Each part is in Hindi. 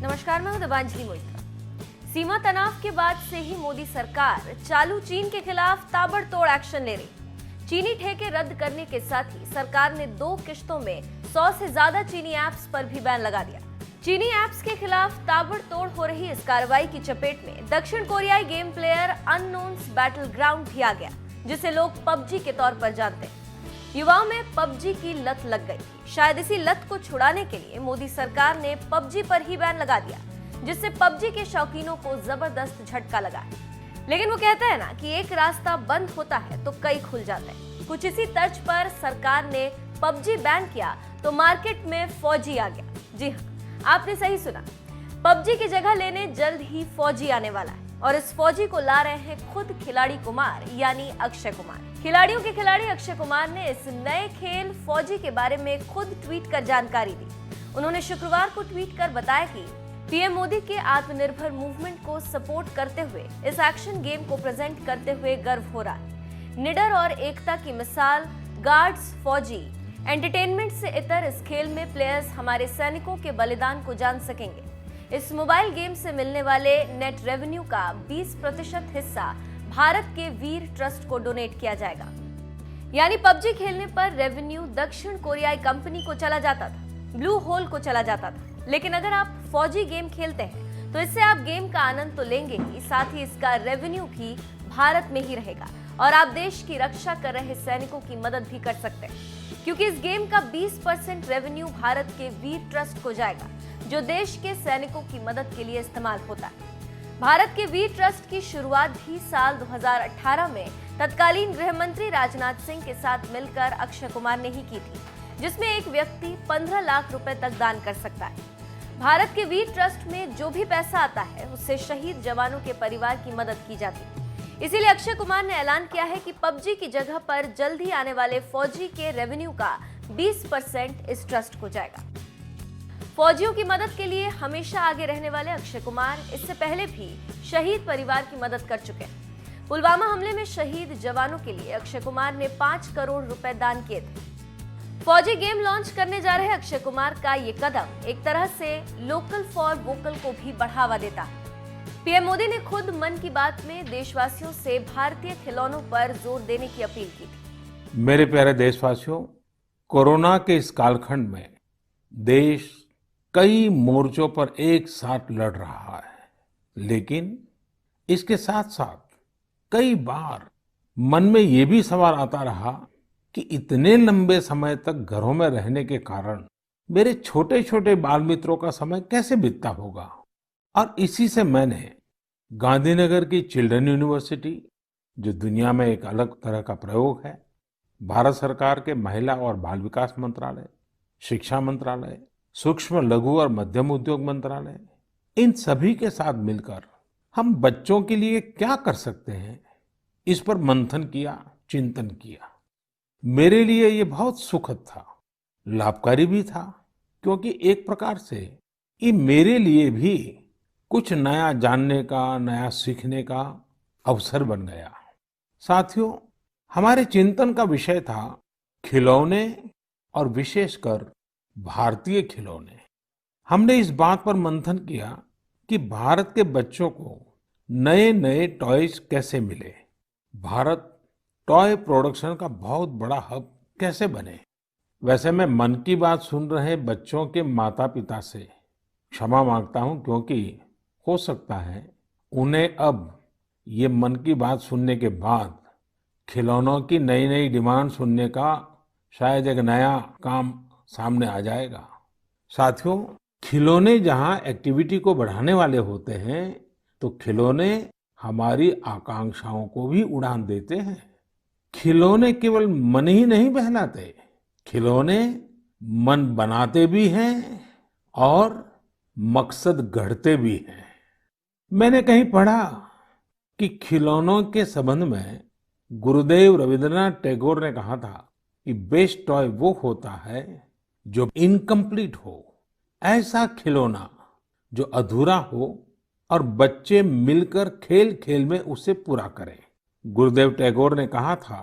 नमस्कार, मैं हूं दिबांजलि मोहित्रा। सीमा तनाव के बाद से ही मोदी सरकार चालू चीन के खिलाफ ताबड़तोड़ एक्शन ले रही। चीनी ठेके रद्द करने के साथ ही सरकार ने 2 किश्तों में 100 से ज्यादा चीनी ऐप्स पर भी बैन लगा दिया। चीनी ऐप्स के खिलाफ ताबड़तोड़ हो रही इस कार्रवाई की चपेट में दक्षिण कोरियाई गेम प्लेयर अननोन्स बैटलग्राउंड भी आ गया, जिसे लोग पबजी के तौर पर जानते हैं। युवाओं में पबजी की लत लग गई। शायद इसी लत को छुड़ाने के लिए मोदी सरकार ने पबजी पर ही बैन लगा दिया, जिससे पबजी के शौकीनों को जबरदस्त झटका लगा है। लेकिन वो कहते हैं ना कि एक रास्ता बंद होता है तो कई खुल जाते हैं। कुछ इसी तर्ज पर सरकार ने पबजी बैन किया तो मार्केट में फौजी आ गया। जी हाँ, आपने सही सुना, पबजी की जगह लेने जल्द ही फौजी आने वाला है और इस फौजी को ला रहे हैं खुद खिलाड़ी कुमार यानी अक्षय कुमार। खिलाड़ियों के खिलाड़ी अक्षय कुमार ने इस नए खेल फौजी के बारे में खुद ट्वीट कर जानकारी दी। उन्होंने शुक्रवार को ट्वीट कर बताया कि पीएम मोदी के आत्मनिर्भर मूवमेंट को सपोर्ट करते हुए इस एक्शन गेम को प्रेजेंट करते हुए गर्व हो रहा है। निडर और एकता की मिसाल गार्ड्स, फौजी, एंटरटेनमेंट से इतर इस खेल में प्लेयर्स हमारे सैनिकों के बलिदान को जान सकेंगे। इस मोबाइल गेम से मिलने वाले नेट रेवेन्यू का 20% हिस्सा भारत के वीर ट्रस्ट को डोनेट किया जाएगा। यानी पबजी खेलने पर रेवेन्यू दक्षिण कोरियाई कंपनी को चला जाता था, ब्लू होल को चला जाता था। लेकिन अगर आप फौजी गेम खेलते हैं तो इससे आप गेम का आनंद तो लेंगे ही, साथ ही इसका रेवेन्यू भी भारत में ही रहेगा और आप देश की रक्षा कर रहे सैनिकों की मदद भी कर सकते हैं, क्योंकि इस गेम का 20% रेवेन्यू भारत के वीर ट्रस्ट को जाएगा, जो देश के सैनिकों की मदद के लिए इस्तेमाल होता है। भारत के वीर ट्रस्ट की शुरुआत भी साल 2018 में तत्कालीन गृह मंत्री राजनाथ सिंह के साथ मिलकर अक्षय कुमार ने ही की थी, जिसमें एक व्यक्ति 15 लाख रुपए तक दान कर सकता है। भारत के वीर ट्रस्ट में जो भी पैसा आता है उससे शहीद जवानों के परिवार की मदद की जाती है। इसीलिए अक्षय कुमार ने ऐलान किया है कि पबजी की जगह पर जल्द ही आने वाले फौजी के रेवेन्यू का 20% इस ट्रस्ट को जाएगा। फौजियों की मदद के लिए हमेशा आगे रहने वाले अक्षय कुमार इससे पहले भी शहीद परिवार की मदद कर चुके हैं। पुलवामा हमले में शहीद जवानों के लिए अक्षय कुमार ने 5 करोड़ रुपए दान किए थे। फौजी गेम लॉन्च करने जा रहे अक्षय कुमार का ये कदम एक तरह से लोकल फॉर वोकल को भी बढ़ावा देता है। पीएम मोदी ने खुद मन की बात में देशवासियों से भारतीय खिलौनों पर जोर देने की अपील की थी। मेरे प्यारे देशवासियों, कोरोना के इस कालखंड में देश कई मोर्चों पर एक साथ लड़ रहा है, लेकिन इसके साथ साथ कई बार मन में ये भी सवाल आता रहा कि इतने लंबे समय तक घरों में रहने के कारण मेरे छोटे छोटे बाल मित्रों का समय कैसे बीतता होगा। और इसी से मैंने गांधीनगर की चिल्ड्रन यूनिवर्सिटी, जो दुनिया में एक अलग तरह का प्रयोग है, भारत सरकार के महिला और बाल विकास मंत्रालय, शिक्षा मंत्रालय, सूक्ष्म लघु और मध्यम उद्योग मंत्रालय, इन सभी के साथ मिलकर हम बच्चों के लिए क्या कर सकते हैं, इस पर मंथन किया, चिंतन किया। मेरे लिए ये बहुत सुखद था, लाभकारी भी था, क्योंकि एक प्रकार से ये मेरे लिए भी कुछ नया जानने का, नया सीखने का अवसर बन गया। साथियों, हमारे चिंतन का विषय था खिलौने और विशेषकर भारतीय खिलौने। हमने इस बात पर मंथन किया कि भारत के बच्चों को नए नए टॉयज कैसे मिले, भारत टॉय प्रोडक्शन का बहुत बड़ा हब कैसे बने। वैसे मैं मन की बात सुन रहे बच्चों के माता पिता से क्षमा मांगता हूं, क्योंकि हो सकता है उन्हें अब ये मन की बात सुनने के बाद खिलौनों की नई नई डिमांड सुनने का शायद एक नया काम सामने आ जाएगा। साथियों, खिलौने जहां एक्टिविटी को बढ़ाने वाले होते हैं, तो खिलौने हमारी आकांक्षाओं को भी उड़ान देते हैं। खिलौने केवल मन ही नहीं बहलाते, खिलौने मन बनाते भी हैं और मकसद गढ़ते भी हैं। मैंने कहीं पढ़ा कि खिलौनों के संबंध में गुरुदेव रविंद्रनाथ टैगोर ने कहा था कि बेस्ट टॉय वो होता है जो इनकम्प्लीट हो, ऐसा खिलौना जो अधूरा हो और बच्चे मिलकर खेल खेल में उसे पूरा करें। गुरुदेव टैगोर ने कहा था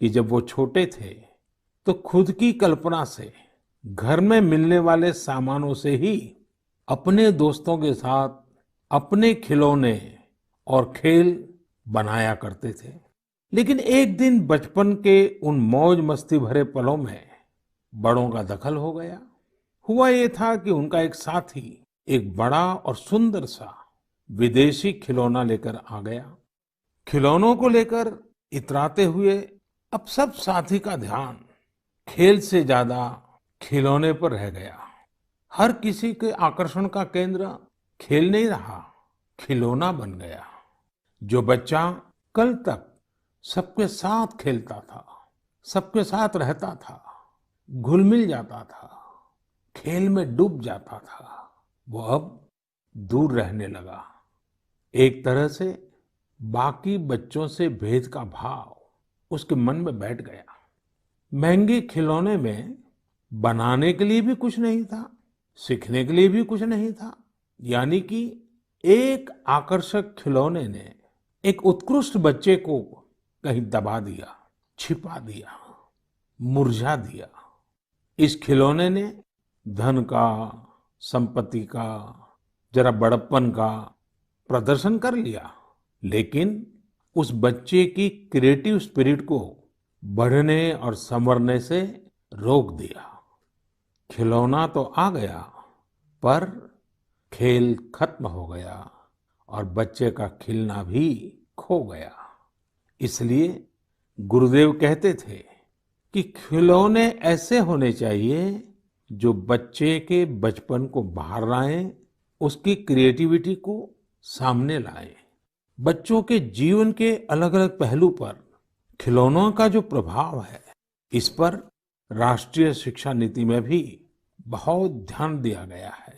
कि जब वो छोटे थे तो खुद की कल्पना से घर में मिलने वाले सामानों से ही अपने दोस्तों के साथ अपने खिलौने और खेल बनाया करते थे। लेकिन एक दिन बचपन के उन मौज मस्ती भरे पलों में बड़ों का दखल हो गया। हुआ ये था कि उनका एक साथी एक बड़ा और सुंदर सा विदेशी खिलौना लेकर आ गया। खिलौनों को लेकर इतराते हुए अब सब साथी का ध्यान खेल से ज्यादा खिलौने पर रह गया। हर किसी के आकर्षण का केंद्र खेल नहीं रहा, खिलौना बन गया। जो बच्चा कल तक सबके साथ खेलता था, सबके साथ रहता था, घुल मिल जाता था, खेल में डूब जाता था, वो अब दूर रहने लगा। एक तरह से बाकी बच्चों से भेद का भाव उसके मन में बैठ गया। महंगे खिलौने में बनाने के लिए भी कुछ नहीं था, सीखने के लिए भी कुछ नहीं था। यानी कि एक आकर्षक खिलौने ने एक उत्कृष्ट बच्चे को कहीं दबा दिया, छिपा दिया, मुरझा दिया। इस खिलौने ने धन का, संपत्ति का, जरा बड़प्पन का प्रदर्शन कर लिया, लेकिन उस बच्चे की क्रिएटिव स्पिरिट को बढ़ने और संवरने से रोक दिया। खिलौना तो आ गया, पर खेल खत्म हो गया और बच्चे का खिलना भी खो गया। इसलिए गुरुदेव कहते थे कि खिलौने ऐसे होने चाहिए जो बच्चे के बचपन को बाहर लाएं, उसकी क्रिएटिविटी को सामने लाएं। बच्चों के जीवन के अलग अलग पहलू पर खिलौनों का जो प्रभाव है, इस पर राष्ट्रीय शिक्षा नीति में भी बहुत ध्यान दिया गया है।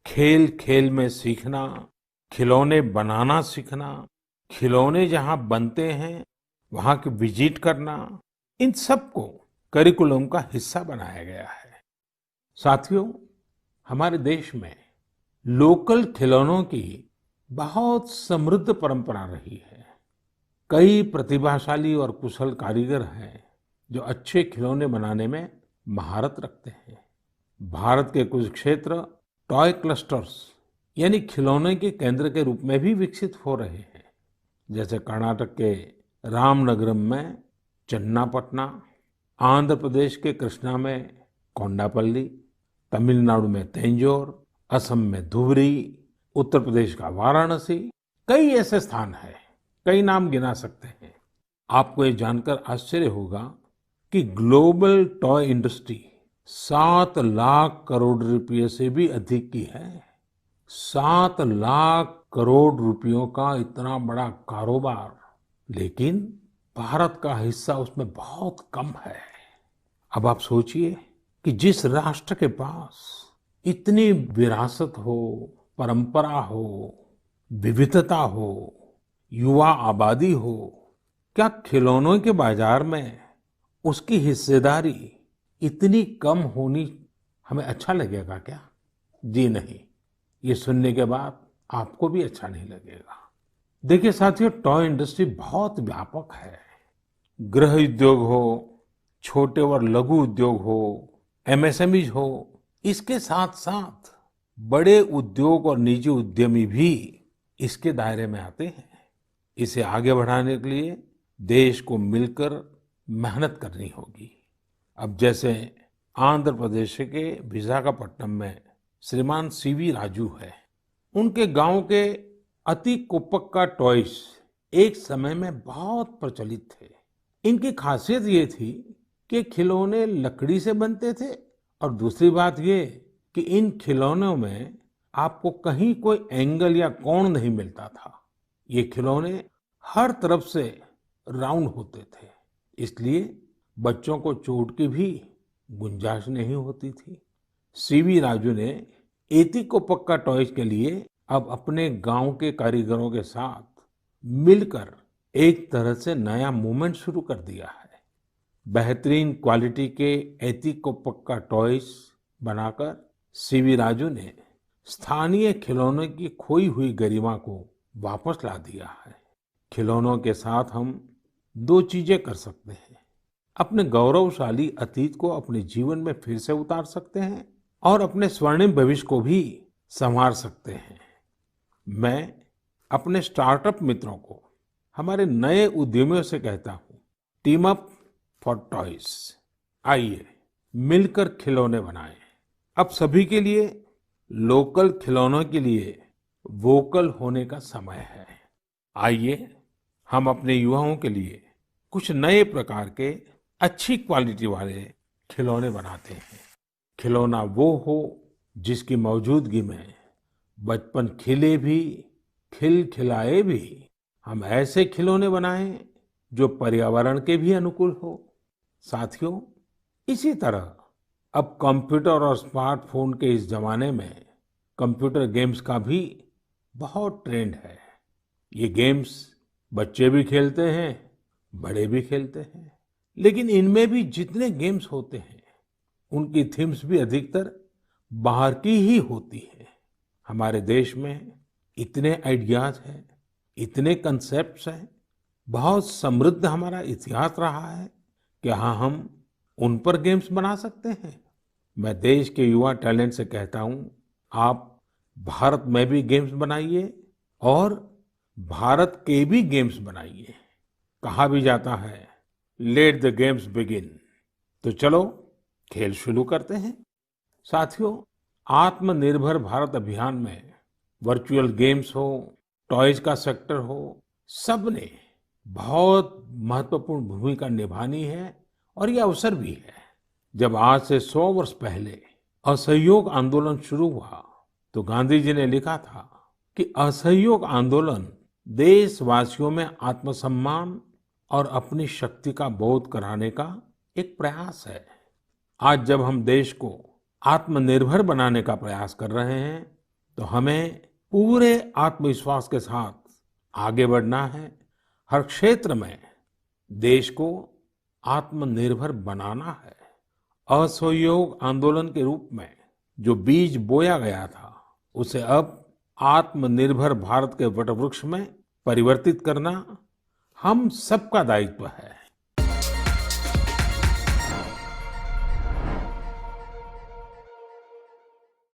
खेल खेल में सीखना, खिलौने बनाना सीखना, खिलौने जहां बनते हैं वहां की विजिट करना, इन सबको करिकुलम का हिस्सा बनाया गया है। साथियों, हमारे देश में लोकल खिलौनों की बहुत समृद्ध परंपरा रही है। कई प्रतिभाशाली और कुशल कारीगर हैं जो अच्छे खिलौने बनाने में महारत रखते हैं। भारत के कुछ क्षेत्र टॉय क्लस्टर्स यानी खिलौने के केंद्र के रूप में भी विकसित हो रहे हैं। जैसे कर्नाटक के रामनगरम में चन्नापटना, आंध्र प्रदेश के कृष्णा में कोंडापल्ली, तमिलनाडु में तंजौर, असम में धुबरी, उत्तर प्रदेश का वाराणसी, कई ऐसे स्थान हैं, कई नाम गिना सकते हैं। आपको ये जानकर आश्चर्य होगा कि global toy industry 7 lakh crore रुपए से भी अधिक की है। 7 लाख करोड़ रुपयों का इतना बड़ा कारोबार, लेकिन भारत का हिस्सा उसमें बहुत कम है। अब आप सोचिए कि जिस राष्ट्र के पास इतनी विरासत हो, परंपरा हो, विविधता हो, युवा आबादी हो, क्या खिलौनों के बाजार में उसकी हिस्सेदारी इतनी कम होनी हमें अच्छा लगेगा क्या? जी नहीं, ये सुनने के बाद आपको भी अच्छा नहीं लगेगा। देखिए साथियों, टॉय इंडस्ट्री बहुत व्यापक है। गृह उद्योग हो, छोटे और लघु उद्योग हो, एमएसएमईज हो, इसके साथ साथ बड़े उद्योग और निजी उद्यमी भी इसके दायरे में आते हैं। इसे आगे बढ़ाने के लिए देश को मिलकर मेहनत करनी होगी। अब जैसे आंध्र प्रदेश के विशाखापट्टनम में श्रीमान सीवी राजू है। उनके गांव के अति कोप्पका टॉयज एक समय में बहुत प्रचलित थे। इनकी खासियत ये थी कि खिलौने लकड़ी से बनते थे और दूसरी बात ये कि इन खिलौनों में आपको कहीं कोई एंगल या कोण नहीं मिलता था। ये खिलौने हर तरफ से राउंड होते थे, इसलिए बच्चों को चोट की भी गुंजाइश नहीं होती थी। सीवी राजू ने एतिकोप्पका टॉयज के लिए अब अपने गांव के कारीगरों के साथ मिलकर एक तरह से नया मूवमेंट शुरू कर दिया है। बेहतरीन क्वालिटी के एतिकोप्पका टॉयज बनाकर सीवी राजू ने स्थानीय खिलौनों की खोई हुई गरिमा को वापस ला दिया है। खिलौनों के साथ हम 2 चीजें कर सकते हैं। अपने गौरवशाली अतीत को अपने जीवन में फिर से उतार सकते हैं और अपने स्वर्णिम भविष्य को भी संवार सकते हैं। मैं अपने स्टार्टअप मित्रों को, हमारे नए उद्यमियों से कहता हूँ, टीम अप फॉर टॉयज। आइए मिलकर खिलौने बनाएं। अब सभी के लिए लोकल खिलौनों के लिए वोकल होने का समय है। आइए हम अपने युवाओं के लिए कुछ नए प्रकार के अच्छी क्वालिटी वाले खिलौने बनाते हैं। खिलौना वो हो जिसकी मौजूदगी में बचपन खिले भी, खिलखिलाए भी। हम ऐसे खिलौने बनाएं जो पर्यावरण के भी अनुकूल हो। साथियों, इसी तरह अब कंप्यूटर और स्मार्टफोन के इस जमाने में कंप्यूटर गेम्स का भी बहुत ट्रेंड है। ये गेम्स बच्चे भी खेलते हैं, बड़े भी खेलते हैं। लेकिन इनमें भी जितने गेम्स होते हैं, उनकी थीम्स भी अधिकतर बाहर की ही होती है। हमारे देश में इतने आइडियाज हैं, इतने कंसेप्ट्स हैं, बहुत समृद्ध हमारा इतिहास रहा है। क्या हम उन पर गेम्स बना सकते हैं? मैं देश के युवा टैलेंट से कहता हूँ, आप भारत में भी गेम्स बनाइए और भारत के भी गेम्स बनाइए। कहा भी जाता है, लेट द गेम्स बिगिन। तो चलो खेल शुरू करते हैं। साथियों, आत्मनिर्भर भारत अभियान में वर्चुअल गेम्स हो, टॉयज का सेक्टर हो, सबने बहुत महत्वपूर्ण भूमिका निभानी है और ये अवसर भी है। जब आज से 100 वर्ष पहले असहयोग आंदोलन शुरू हुआ, तो गांधी जी ने लिखा था कि असहयोग आंदोलन देशवासियों में आत्मसम्मान और अपनी शक्ति का बोध कराने का एक प्रयास है। आज जब हम देश को आत्मनिर्भर बनाने का प्रयास कर रहे हैं, तो हमें पूरे आत्मविश्वास के साथ आगे बढ़ना है। हर क्षेत्र में देश को आत्मनिर्भर बनाना है। असहयोग आंदोलन के रूप में जो बीज बोया गया था, उसे अब आत्मनिर्भर भारत के वटवृक्ष में परिवर्तित करना हम सबका दायित्व है।